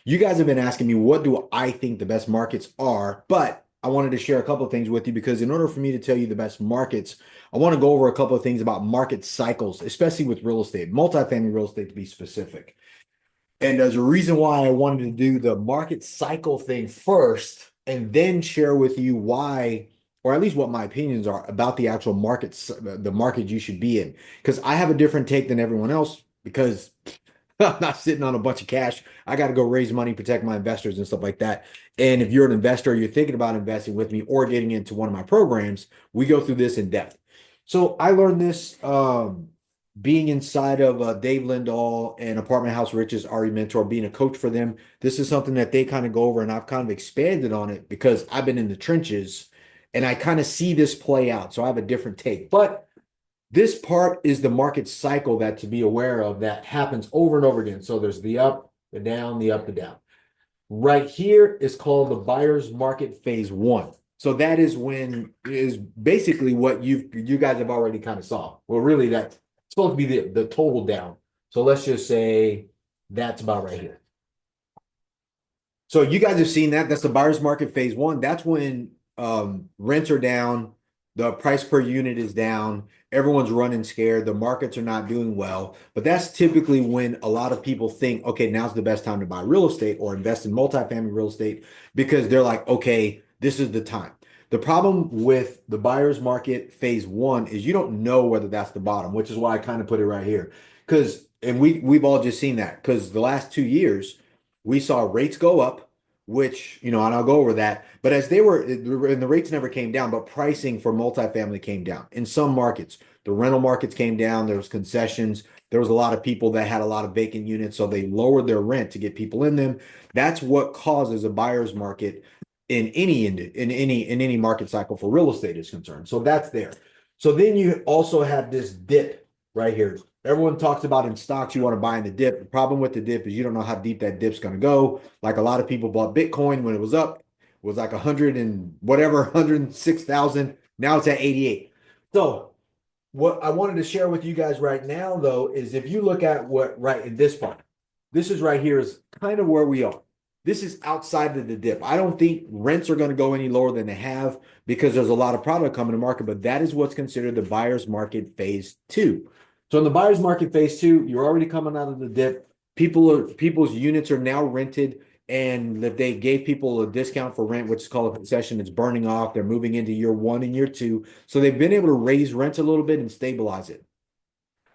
You guys have been asking me what do I think the best markets are, but I wanted to share a couple of things with you because in order for me to tell you the best markets, I want to go over a couple of things about market cycles, especially with real estate, multifamily real estate to be specific. And there's a reason why I wanted to do the market cycle thing first and then share with you why, or at least what my opinions are about the actual markets, the market you should be in. Because I have a different take than everyone else because I'm not sitting on a bunch of cash. I got to go raise money, protect my investors and stuff like that. And if you're an investor, you're thinking about investing with me or getting into one of my programs, we go through this in depth. So I learned this being inside of Dave Lindahl and Apartment House Riches, RE Mentor, being a coach for them. This is something that they kind of go over, and I've kind of expanded on it because I've been in the trenches and I kind of see this play out. So I have a different take. But this part is the market cycle that to be aware of that happens over and over again. So there's the up, the down, the up, the down. Right here is called the buyer's market phase one. So that is when is basically what you guys have already kind of saw. Well, really that's supposed to be the total down. So let's just say that's about right here. So you guys have seen that. That's the buyer's market phase one. That's when rents are down, the price per unit is down, everyone's running scared, the markets are not doing well. But that's typically when a lot of people think, okay, now's the best time to buy real estate or invest in multifamily real estate because they're like, okay, this is the time. The problem with the buyer's market phase one is you don't know whether that's the bottom, which is why I kind of put it right here. Because, and we've all just seen that because the last 2 years, we saw rates go up, which, and I'll go over that. But as they were, and the rates never came down, but pricing for multifamily came down. In some markets, the rental markets came down. There was concessions. There was a lot of people that had a lot of vacant units, so they lowered their rent to get people in them. That's what causes a buyer's market in any market cycle for real estate is concerned. So that's there. So then you also have this dip right here. Everyone talks about in stocks, you want to buy in the dip. The problem with the dip is you don't know how deep that dip's going to go. Like a lot of people bought Bitcoin when it was up, it was like 100 and whatever, 106,000. Now it's at 88. So what I wanted to share with you guys right now, though, is if you look at what right in this part, this is right here is kind of where we are. This is outside of the dip. I don't think rents are going to go any lower than they have because there's a lot of product coming to market, but that is what's considered the buyer's market phase two. So in the buyer's market phase two, you're already coming out of the dip. People's units are now rented, and if they gave people a discount for rent, which is called a concession, it's burning off. They're moving into year one and year two. So they've been able to raise rents a little bit and stabilize it.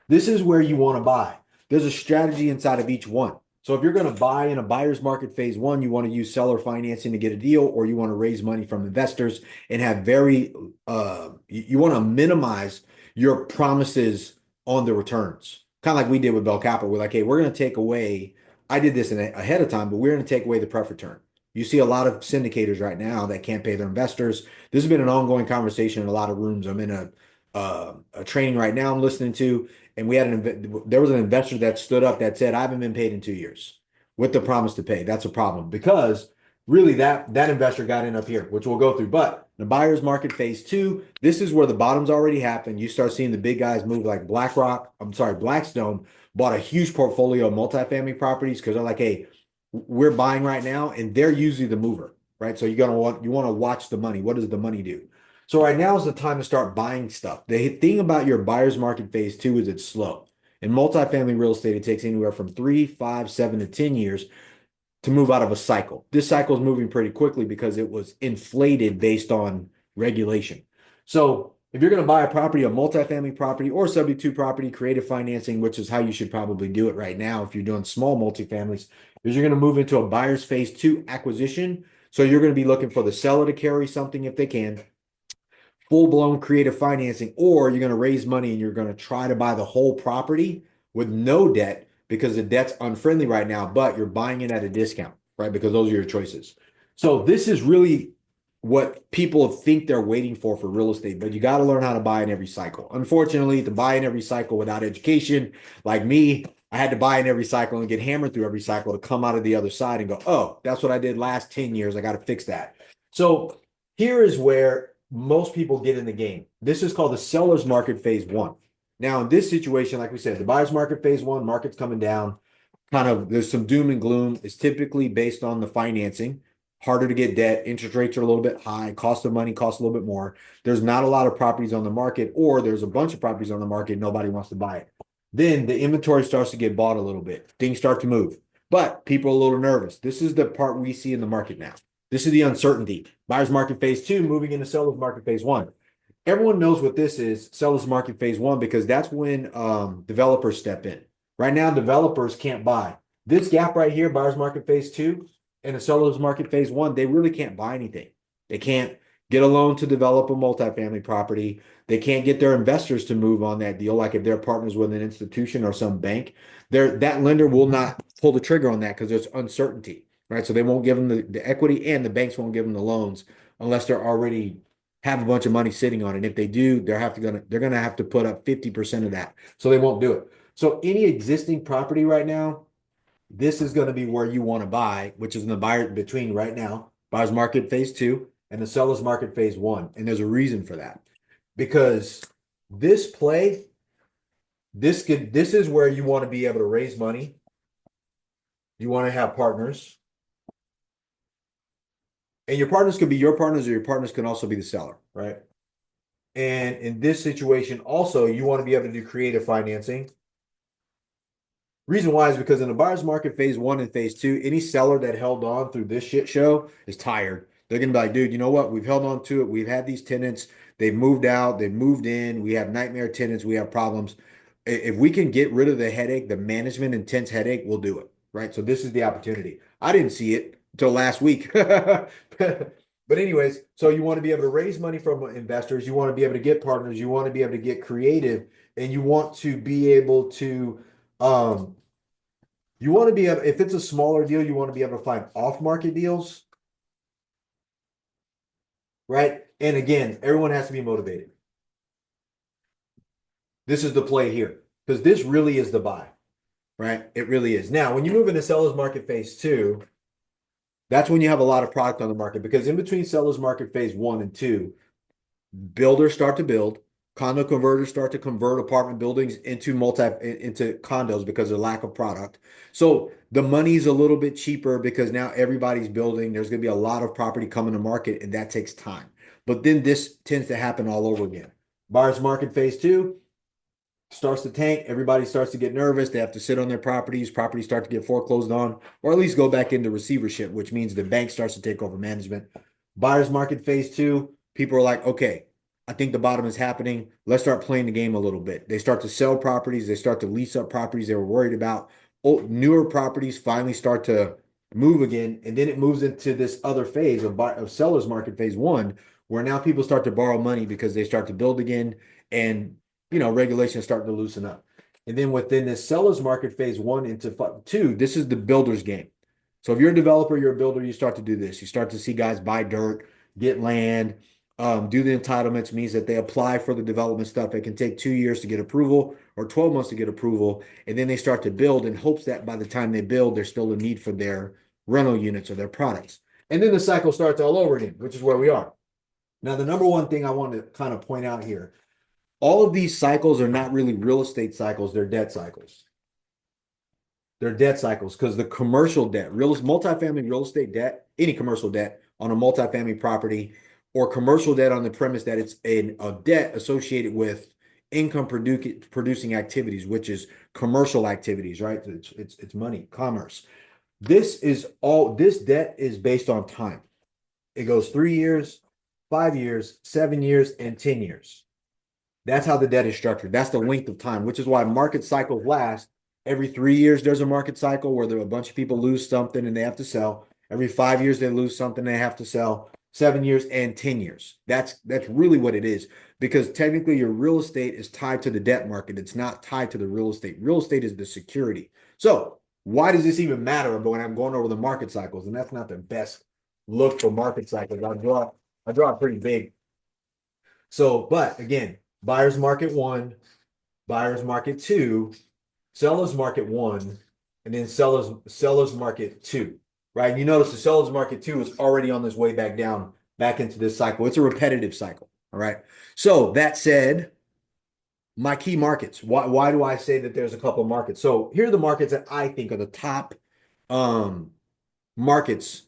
This is where you want to buy. There's a strategy inside of each one. So if you're going to buy in a buyer's market phase one, you want to use seller financing to get a deal, or you want to raise money from investors and have you want to minimize your promises on the returns. Kind of like we did with Bell Capital. We're like, hey, we're going to take away, I did this ahead of time, but we're going to take away the pref return. You see a lot of syndicators right now that can't pay their investors. This has been an ongoing conversation in a lot of rooms. I'm in a training right now I'm listening to, and there was an investor that stood up that said, I haven't been paid in 2 years with the promise to pay. That's a problem because really that investor got in up here, which we'll go through. But the buyer's market phase two, this is where the bottoms already happened. You start seeing the big guys move like Blackstone bought a huge portfolio of multifamily properties because they're like, hey, we're buying right now, and they're usually the mover, right? So you want to watch the money. What does the money do? So right now is the time to start buying stuff. The thing about your buyer's market phase two is it's slow. In multifamily real estate, it takes anywhere from 3, 5, 7 to 10 years to move out of a cycle. This cycle is moving pretty quickly because it was inflated based on regulation. So if you're going to buy a property, a multifamily property or subject to property, creative financing, which is how you should probably do it right now if you're doing small multifamilies, is you're going to move into a buyer's phase two acquisition. So you're going to be looking for the seller to carry something if they can, full-blown creative financing, or you're going to raise money and you're going to try to buy the whole property with no debt because the debt's unfriendly right now, but you're buying it at a discount, right? Because those are your choices. So this is really what people think they're waiting for real estate, but you got to learn how to buy in every cycle. Unfortunately, to buy in every cycle without education, like me, I had to buy in every cycle and get hammered through every cycle to come out of the other side and go, oh, that's what I did last 10 years. I got to fix that. So here is where most people get in the game. This is called the seller's market phase one. Now, in this situation, like we said, the buyer's market phase one, market's coming down. kind of there's some doom and gloom. It's typically based on the financing. Harder to get debt, interest rates are a little bit high, cost of money costs a little bit more. There's not a lot of properties on the market, or there's a bunch of properties on the market, nobody wants to buy it. Then the inventory starts to get bought a little bit. Things start to move, but people are a little nervous. This is the part we see in the market now. This is the uncertainty. Buyer's market phase two, moving into seller's market phase one. Everyone knows what this is, seller's market phase one, because that's when developers step in. Right now, developers can't buy. This gap right here, buyer's market phase two and the seller's market phase one, they really can't buy anything. They can't get a loan to develop a multifamily property. They can't get their investors to move on that deal. Like if they're partners with an institution or some bank, that lender will not pull the trigger on that because there's uncertainty, right? So they won't give them the equity, and the banks won't give them the loans unless they're already have a bunch of money sitting on it. And if they do, they're gonna have to put up 50% of that. So they won't do it. So any existing property right now, this is going to be where you want to buy, which is in the buyer between right now, buyer's market phase two and the seller's market phase one. And there's a reason for that. Because this play, this is where you want to be able to raise money. You want to have partners. And your partners could be your partners, or your partners can also be the seller, right? And in this situation, also, you want to be able to do creative financing. Reason why is because in the buyer's market phase one and phase two, any seller that held on through this shit show is tired. They're gonna be like, dude, you know what? We've held on to it. We've had these tenants. They've moved out. They've moved in. We have nightmare tenants. We have problems. If we can get rid of the headache, the management intense headache, we'll do it. Right. So this is the opportunity. I didn't see it until last week. But anyways, so you want to be able to raise money from investors. You want to be able to get partners. You want to be able to get creative, and you want to be able to you want to be able, if it's a smaller deal, you want to be able to find off-market deals, right? And again, everyone has to be motivated. This is the play here, because this really is the buy, right? It really is. Now, when you move into seller's market phase two, that's when you have a lot of product on the market, because in between seller's market phase one and two, builders start to build, condo converters start to convert apartment buildings into condos because of lack of product. So the money's a little bit cheaper because now everybody's building. There's going to be a lot of property coming to market, and that takes time. But then this tends to happen all over again. Buyer's market phase two starts to tank. Everybody starts to get nervous. They have to sit on their properties. Properties start to get foreclosed on, or at least go back into receivership, which means the bank starts to take over management. Buyer's market phase two, people are like, okay, I think the bottom is happening. Let's start playing the game a little bit. They start to sell properties. They start to lease up properties they were worried about. Newer properties finally start to move again. And then it moves into this other phase of seller's market phase one, where now people start to borrow money because they start to build again, and regulations start to loosen up. And then within this seller's market phase one into two, this is the builder's game. So if you're a developer, you're a builder, you start to do this. You start to see guys buy dirt, get land, do the entitlements, means that they apply for the development stuff. It can take 2 years to get approval or 12 months to get approval. And then they start to build in hopes that by the time they build, there's still a need for their rental units or their products. And then the cycle starts all over again, which is where we are. Now, the number one thing I want to kind of point out here, all of these cycles are not really real estate cycles, they're debt cycles. They're debt cycles because the commercial debt, multifamily real estate debt, any commercial debt on a multifamily property, or commercial debt on the premise that it's a debt associated with income producing activities, which is commercial activities, right? It's money, commerce. This debt is based on time. It goes 3 years, 5 years, 7 years, and 10 years. That's how the debt is structured. That's the length of time, which is why market cycles last. Every 3 years, there's a market cycle where a bunch of people lose something and they have to sell. Every 5 years, they lose something, they have to sell. 7 years and 10 years. That's really what it is, because technically your real estate is tied to the debt market. It's not tied to the real estate. Real estate is the security. So why does this even matter when I'm going over the market cycles? And that's not the best look for market cycles. I draw it pretty big. So, but again, buyer's market one, buyer's market two, seller's market one, and then seller's market two. Right? And you notice the seller's market two is already on this way back into this cycle. It's a repetitive cycle. All right. So that said, my key markets. Why do I say that there's a couple of markets? So here are the markets that I think are the top um markets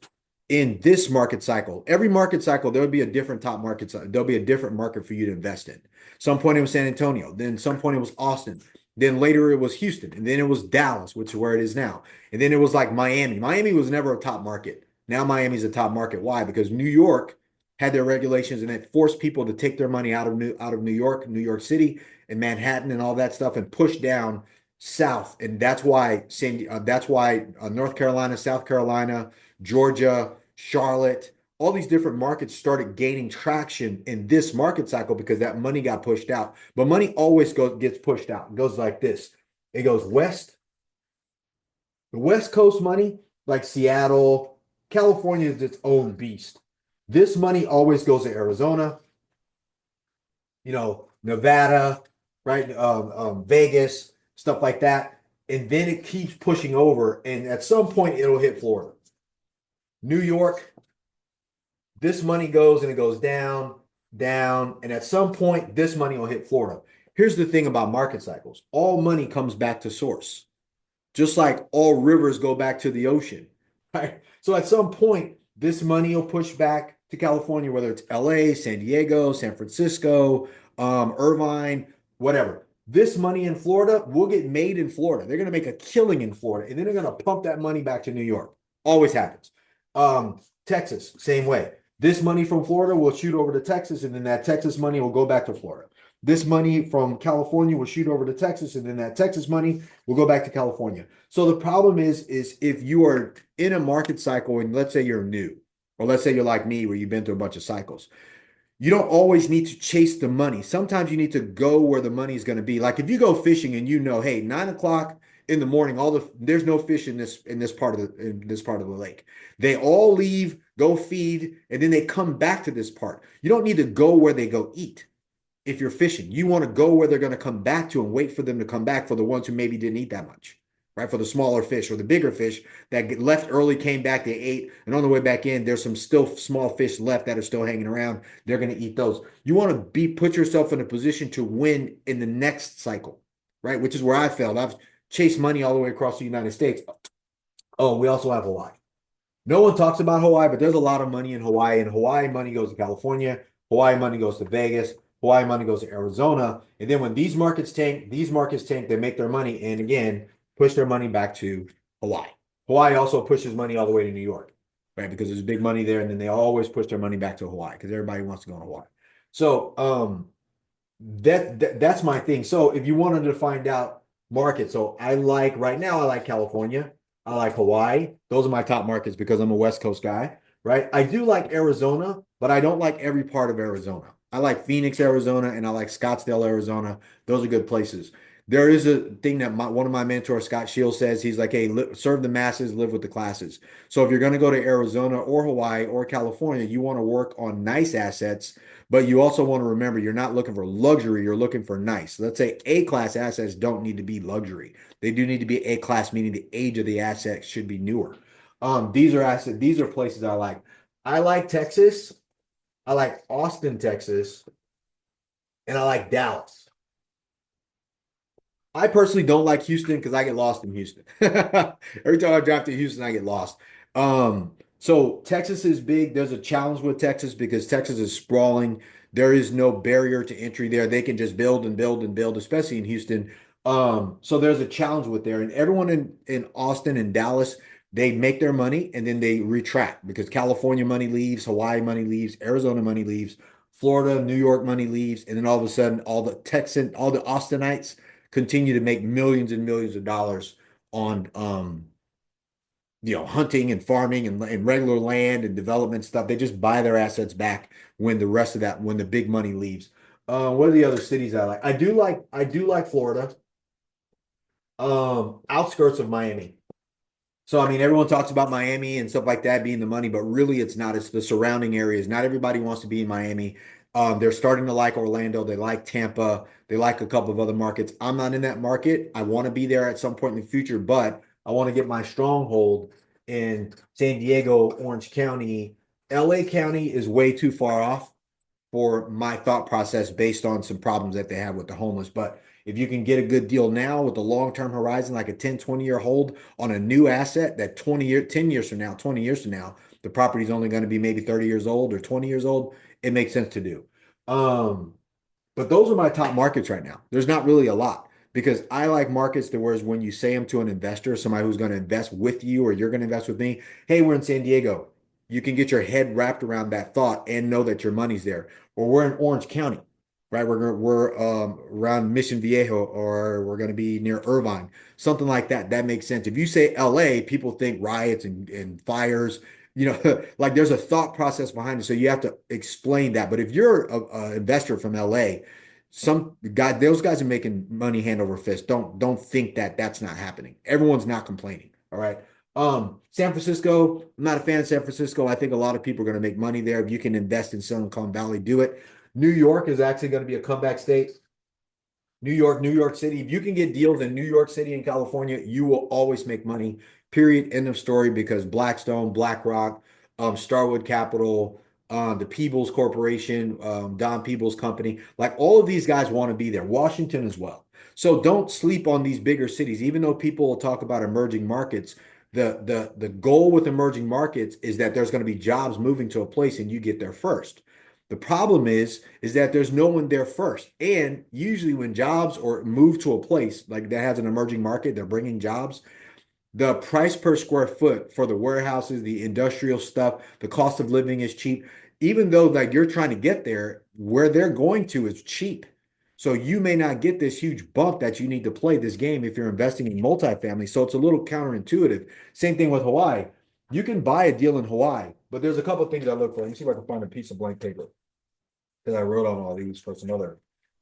in this market cycle. Every market cycle, there'll be a different top market. There'll be a different market for you to invest in. Some point it was San Antonio, then some point it was Austin, then later it was Houston, and then it was Dallas, which is where it is now. And then it was like Miami. Miami was never a top market. Now Miami's a top market. Why? Because New York had their regulations and it forced people to take their money out of New York, New York City, and Manhattan and all that stuff and push down south. And that's why North Carolina, South Carolina, Georgia, Charlotte, all these different markets started gaining traction in this market cycle because that money got pushed out. But money always gets pushed out. It goes like this. It goes west. The West Coast money, like Seattle, California is its own beast. This money always goes to Arizona, Nevada, right? Vegas, stuff like that. And then it keeps pushing over. And at some point, it'll hit Florida. New York, this money goes and it goes down, down. And at some point, this money will hit Florida. Here's the thing about market cycles all money comes back to source, just like all rivers go back to the ocean, right? So at some point, this money will push back to California, whether it's LA, San Diego, San Francisco, Irvine, whatever. This money in Florida will get made in Florida. They're going to make a killing in Florida, and then they're going to pump that money back to New York. Always happens. Texas, same way. This money from Florida will shoot over to Texas, and then that Texas money will go back to Florida. This money from California will shoot over to Texas, and then that Texas money will go back to California. So the problem is if you are in a market cycle, and let's say you're new, or let's say you're like me, where you've been through a bunch of cycles, you don't always need to chase the money. Sometimes you need to go where the money is going to be. Like if you go fishing and hey, 9 o'clock in the morning, there's no fish in this part of the lake. They all leave, go feed, and then they come back to this part. You don't need to go where they go eat. If you're fishing, you want to go where they're going to come back to and wait for them to come back for the ones who maybe didn't eat that much, right? For the smaller fish or the bigger fish that left early, came back, they ate, and on the way back in, there's some still small fish left that are still hanging around. They're going to eat those. You want to put yourself in a position to win in the next cycle, right? Which is where I failed. I've chased money all the way across the United States. Oh, we also have Hawaii. No one talks about Hawaii, but there's a lot of money in Hawaii, and Hawaii money goes to California. Hawaii money goes to Vegas. Hawaii money goes to Arizona. And then when these markets tank, they make their money and again push their money back to Hawaii. Hawaii also pushes money all the way to New York, right? Because there's big money there, and then they always push their money back to Hawaii because everybody wants to go to Hawaii. So that's my thing. So if you wanted to find out markets, so right now I like California. I like Hawaii. Those are my top markets because I'm a West Coast guy, right? I do like Arizona, but I don't like every part of Arizona. I like Phoenix, Arizona, and I like Scottsdale, Arizona. Those are good places. There is a thing that one of my mentors, Scott Shields, says. He's like, hey, serve the masses, live with the classes. So if you're going to go to Arizona or Hawaii or California, you want to work on nice assets, but you also want to remember you're not looking for luxury, you're looking for nice. Let's say A-class assets don't need to be luxury. They do need to be A-class, meaning the age of the asset should be newer. These are places I like. I like Texas. I like Austin, Texas, and I like Dallas. I personally don't like Houston because I get lost in Houston. Every time I drive to Houston, I get lost. So Texas is big. There's a challenge with Texas because Texas is sprawling. There is no barrier to entry there. They can just build and build and build, especially in Houston. So there's a challenge with there. And everyone in Austin and Dallas, they make their money and then they retract because California money leaves, Hawaii money leaves, Arizona money leaves, Florida, New York money leaves, and then all of a sudden, all the Austinites continue to make millions and millions of dollars on hunting and farming and regular land and development stuff. They just buy their assets back when the big money leaves. What are the other cities I like? I do like Florida. Outskirts of Miami. So, I mean, everyone talks about Miami and stuff like that being the money, but really it's not. It's the surrounding areas. Not everybody wants to be in Miami. They're starting to like Orlando. They like Tampa. They like a couple of other markets. I'm not in that market. I want to be there at some point in the future, but I want to get my stronghold in San Diego, Orange County. LA County is way too far off. for my thought process based on some problems that they have with the homeless. But if you can get a good deal now with a long-term horizon, like a 10, 20-year hold on a new asset that 10 years from now, 20 years from now, the property's only going to be maybe 30 years old or 20 years old, it makes sense to do. Um, but those are my top markets right now. There's not really a lot because I like markets that whereas when you say them to an investor, somebody who's going to invest with you or you're going to invest with me, hey, we're in San Diego. You can get your head wrapped around that thought and know that your money's there. Or we're in Orange County, right? We're around Mission Viejo or we're going to be near Irvine, something like that. That makes sense. If you say LA, people think riots and fires. Like there's a thought process behind it. So you have to explain that. But if you're a investor from LA, those guys are making money hand over fist. Don't think that that's not happening. Everyone's not complaining. All right. San Francisco, I'm not a fan of San Francisco. I think a lot of people are going to make money there. If you can invest in Silicon Valley, do it. New York is actually going to be a comeback state. New York City. If you can get deals in New York City and California, you will always make money. Period. End of story. Because Blackstone, BlackRock, Starwood Capital, the Peebles Corporation, Don Peebles Company, like all of these guys want to be there. Washington as well. So don't sleep on these bigger cities. Even though people will talk about emerging markets, the goal with emerging markets is that there's going to be jobs moving to a place and you get there first. The problem is that there's no one there first. And usually when jobs or move to a place like that has an emerging market, they're bringing jobs, the price per square foot for the warehouses, the industrial stuff, the cost of living is cheap. Even though like you're trying to get there, where they're going to is cheap. So you may not get this huge bump that you need to play this game if you're investing in multifamily. So it's a little counterintuitive. Same thing with Hawaii. You can buy a deal in Hawaii, but there's a couple of things I look for. Let me see if I can find a piece of blank paper because I wrote on all these for some other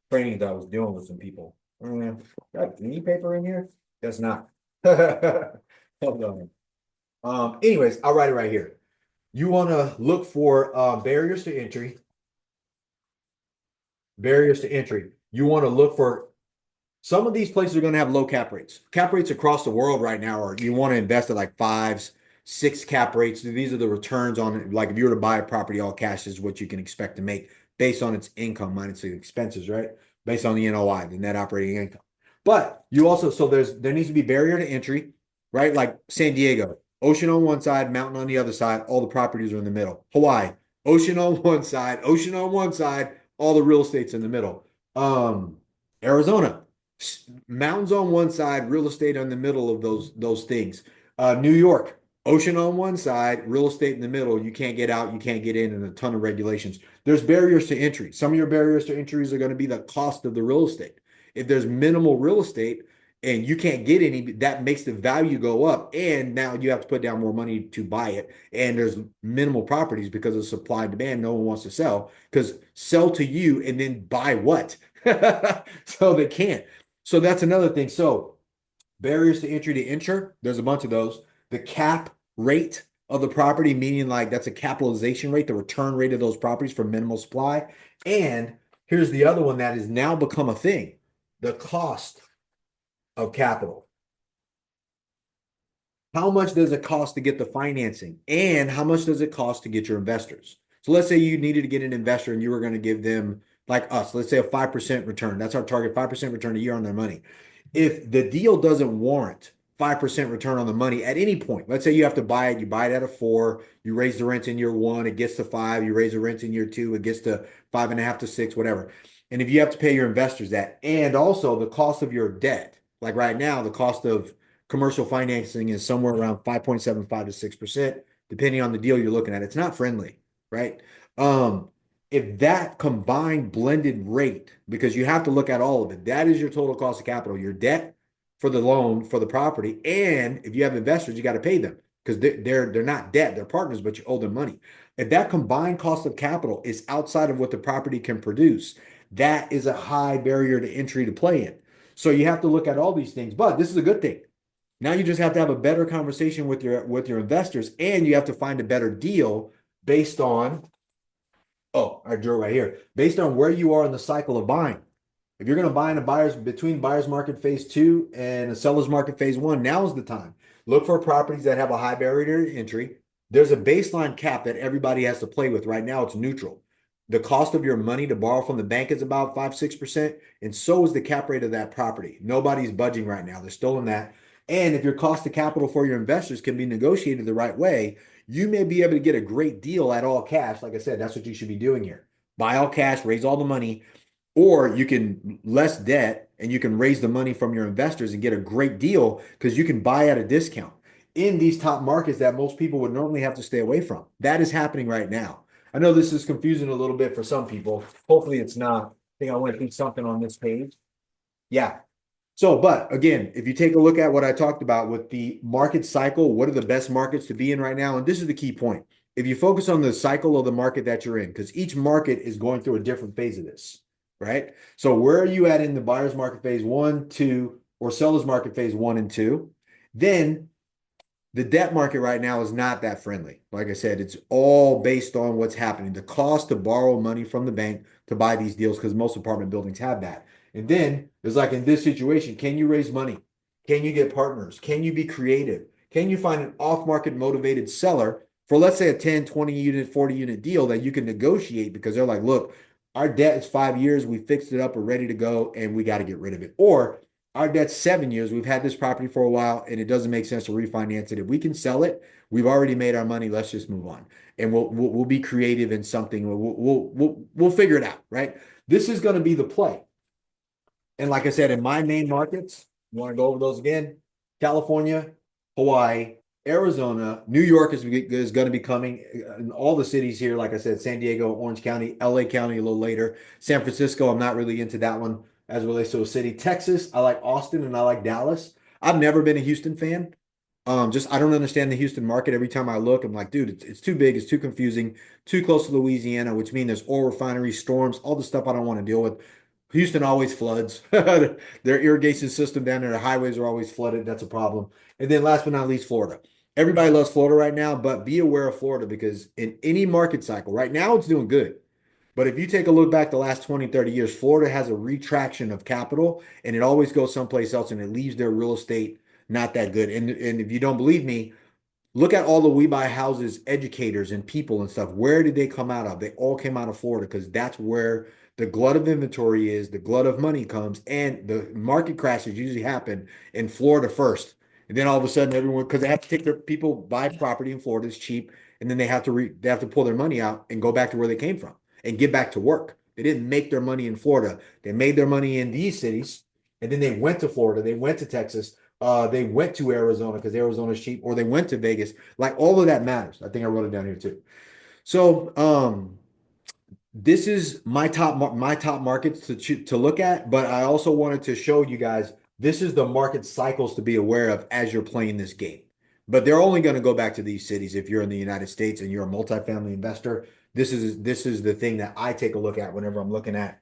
trainings I was doing with some people. Got any paper in here? Guess not. Hold on. Anyways, I'll write it right here. You want to look for barriers to entry. Barriers to entry. You want to look for some of these places are going to have low cap rates. Cap rates across the world right now are you want to invest at like fives, six cap rates. These are the returns on like if you were to buy a property all cash is what you can expect to make based on its income minus the expenses, right? Based on the NOI, the net operating income. But you also there needs to be barrier to entry, right? Like San Diego, ocean on one side, mountain on the other side, all the properties are in the middle. Hawaii, ocean on one side, all the real estate's in the middle. Arizona, mountains on one side, real estate on the middle of those things. New York, ocean on one side, real estate in the middle. You can't get out, you can't get in, and a ton of regulations. There's barriers to entry. Some of your barriers to entries are going to be the cost of the real estate. If there's minimal real estate and you can't get any, that makes the value go up. And now you have to put down more money to buy it. And there's minimal properties because of supply and demand. No one wants to sell because sell to you and then buy what? So they can't. So that's another thing. So barriers to entry to insure, there's a bunch of those. The cap rate of the property, meaning like that's a capitalization rate, the return rate of those properties for minimal supply. And here's the other one that has now become a thing, the cost of capital. How much does it cost to get the financing? And how much does it cost to get your investors? So let's say you needed to get an investor and you were going to give them, like us, let's say a 5% return. That's our target, 5% return a year on their money. If the deal doesn't warrant 5% return on the money at any point, let's say you have to buy it, you buy it at a 4, you raise the rent in year 1, it gets to 5, you raise the rent in year 2, it gets to 5.5 to 6, whatever. And if you have to pay your investors that, and also the cost of your debt, like right now, the cost of commercial financing is somewhere around 5.75 to 6%, depending on the deal you're looking at. It's not friendly, right? If that combined blended rate, because you have to look at all of it, that is your total cost of capital, your debt for the loan for the property. And if you have investors, you got to pay them because they're not debt, they're partners, but you owe them money. If that combined cost of capital is outside of what the property can produce, that is a high barrier to entry to play in. So you have to look at all these things, but this is a good thing. Now you just have to have a better conversation with your investors, and you have to find a better deal based on, oh, I drew right here, based on where you are in the cycle of buying. If you're going to buy in between buyer's market phase 2 and a seller's market phase 1, now is the time. Look for properties that have a high barrier to entry. There's a baseline cap that everybody has to play with. Right now, it's neutral. the cost of your money to borrow from the bank is about 5-6%, and so is the cap rate of that property. Nobody's budging right now. They're still in that. And if your cost of capital for your investors can be negotiated the right way, you may be able to get a great deal at all cash. Like I said, that's what you should be doing here. Buy all cash, raise all the money, or you can less debt and you can raise the money from your investors and get a great deal because you can buy at a discount in these top markets that most people would normally have to stay away from. That is happening right now. I know this is confusing a little bit for some people. Hopefully it's not. I think I went through something on this page. Yeah. So, but again, if you take a look at what I talked about with the market cycle, what are the best markets to be in right now? And this is the key point. If you focus on the cycle of the market that you're in, because each market is going through a different phase of this, right? So where are you at in the buyer's market phase 1, 2, or seller's market phase 1 and 2? Then the debt market right now is not that friendly. Like I said, it's all based on what's happening. The cost to borrow money from the bank to buy these deals, because most apartment buildings have that. And then it's like in this situation, can you raise money? Can you get partners? Can you be creative? Can you find an off-market motivated seller for, let's say, a 10, 20 unit, 40 unit deal that you can negotiate because they're like, look, our debt is 5 years, we fixed it up, we're ready to go, and we got to get rid of it. Or our debt's 7 years. We've had this property for a while and it doesn't make sense to refinance it. If we can sell it, we've already made our money. Let's just move on. And we'll be creative in something. We'll figure it out, right? This is going to be the play. And like I said, in my main markets, you want to go over those again? California, Hawaii, Arizona, New York is going to be coming. In all the cities here, like I said, San Diego, Orange County, LA County a little later. San Francisco, I'm not really into that one as it relates to a city. Texas, I like Austin and I like Dallas. I've never been a Houston fan. Just I don't understand the Houston market. Every time I look, I'm like, dude, it's too big, it's too confusing, too close to Louisiana, which means there's oil refineries, storms, all the stuff I don't want to deal with. Houston always floods. Their irrigation system down there, the highways are always flooded. That's a problem. And then last but not least, Florida. Everybody loves Florida right now, but be aware of Florida because in any market cycle, right now it's doing good. But if you take a look back the last 20, 30 years, Florida has a retraction of capital and it always goes someplace else and it leaves their real estate not that good. And if you don't believe me, look at all the We Buy Houses educators and people and stuff. Where did they come out of? They all came out of Florida because that's where the glut of inventory is, the glut of money comes, and the market crashes usually happen in Florida first. And then all of a sudden, everyone, because they have to take their people buy property in Florida, it's cheap, and then they have to pull their money out and go back to where they came from and get back to work. They didn't make their money in Florida. They made their money in these cities, and then they went to Florida, they went to Texas, they went to Arizona because Arizona's cheap, or they went to Vegas. Like all of that matters. I think I wrote it down here too. So this is my top markets to look at, but I also wanted to show you guys this is the market cycles to be aware of as you're playing this game. But they're only going to go back to these cities if you're in the United States and you're a multifamily investor. This is the thing that I take a look at whenever I'm looking at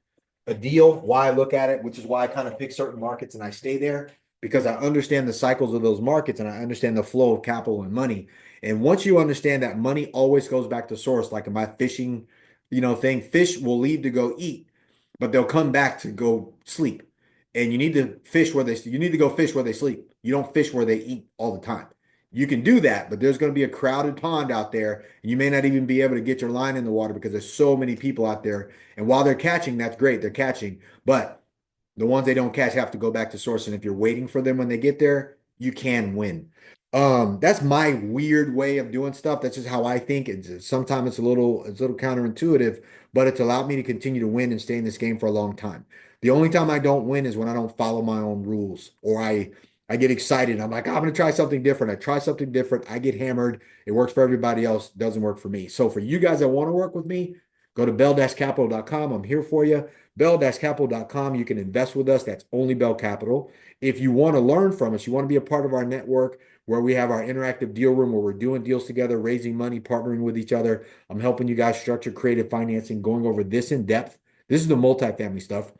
a deal, why I look at it, which is why I kind of pick certain markets and I stay there because I understand the cycles of those markets and I understand the flow of capital and money. And once you understand that money always goes back to source, like in my fishing, thing, fish will leave to go eat, but they'll come back to go sleep. And you need to go fish where they sleep. You don't fish where they eat all the time. You can do that, but there's going to be a crowded pond out there, and you may not even be able to get your line in the water because there's so many people out there. And while they're catching, that's great, they're catching, but the ones they don't catch have to go back to source. And if you're waiting for them when they get there, you can win. That's my weird way of doing stuff. That's just how I think. Sometimes it's a little counterintuitive, but it's allowed me to continue to win and stay in this game for a long time. The only time I don't win is when I don't follow my own rules or I get excited. I'm like, I'm going to try something different. I try something different. I get hammered. It works for everybody else. Doesn't work for me. So for you guys that want to work with me, go to bell-capital.com. I'm here for you. Bell-capital.com. You can invest with us. That's only Bell Capital. If you want to learn from us, you want to be a part of our network where we have our interactive deal room where we're doing deals together, raising money, partnering with each other. I'm helping you guys structure creative financing, going over this in depth. This is the multifamily stuff.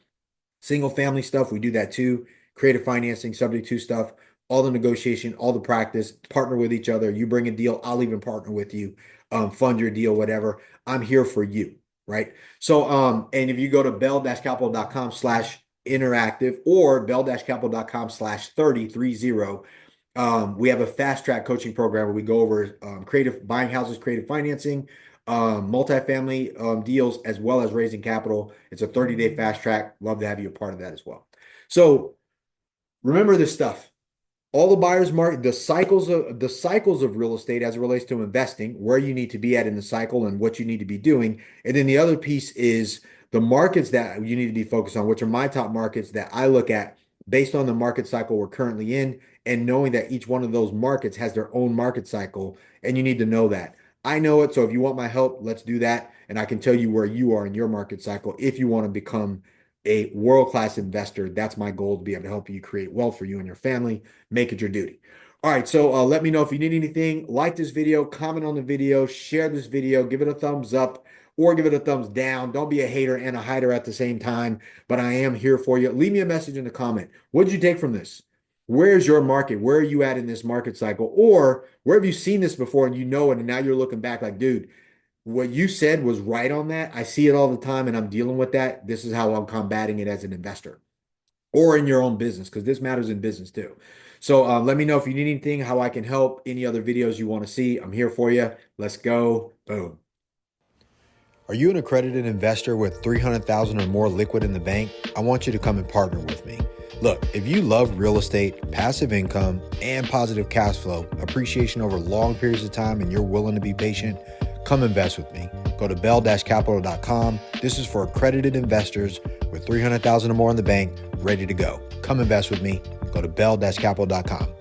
Single family stuff, we do that too. Creative financing, subject to stuff, all the negotiation, all the practice, partner with each other. You bring a deal, I'll even partner with you, fund your deal, whatever. I'm here for you, right? So, and if you go to bell-capital.com/interactive or bell-capital.com/3030, we have a fast track coaching program where we go over creative buying houses, creative financing, multifamily deals, as well as raising capital. It's a 30-day fast track. Love to have you a part of that as well. So remember this stuff. All the buyers market, the cycles of real estate as it relates to investing, where you need to be at in the cycle and what you need to be doing. And then the other piece is the markets that you need to be focused on, which are my top markets that I look at based on the market cycle we're currently in, and knowing that each one of those markets has their own market cycle, and you need to know that. I know it, so if you want my help, let's do that. And I can tell you where you are in your market cycle if you want to become a world-class investor. That's my goal, to be able to help you create wealth for you and your family. Make it your duty. All right, so let me know if you need anything. Like this video, comment on the video, share this video, give it a thumbs up or give it a thumbs down. Don't be a hater and a hider at the same time, but I am here for you. Leave me a message in the comment. What did you take from this? Where's your market? Where are you at in this market cycle? Or where have you seen this before and you know it, and now you're looking back like, dude, what you said was right on that. I see it all the time and I'm dealing with that. This is how I'm combating it as an investor or in your own business, because this matters in business too. So let me know if you need anything, how I can help, any other videos you want to see. I'm here for you. Let's go. Boom. Are you an accredited investor with 300,000 or more liquid in the bank? I want you to come and partner with me. Look, if you love real estate, passive income, and positive cash flow, appreciation over long periods of time, and you're willing to be patient, come invest with me. Go to bell-capital.com. This is for accredited investors with 300,000 or more in the bank, ready to go. Come invest with me. Go to bell-capital.com.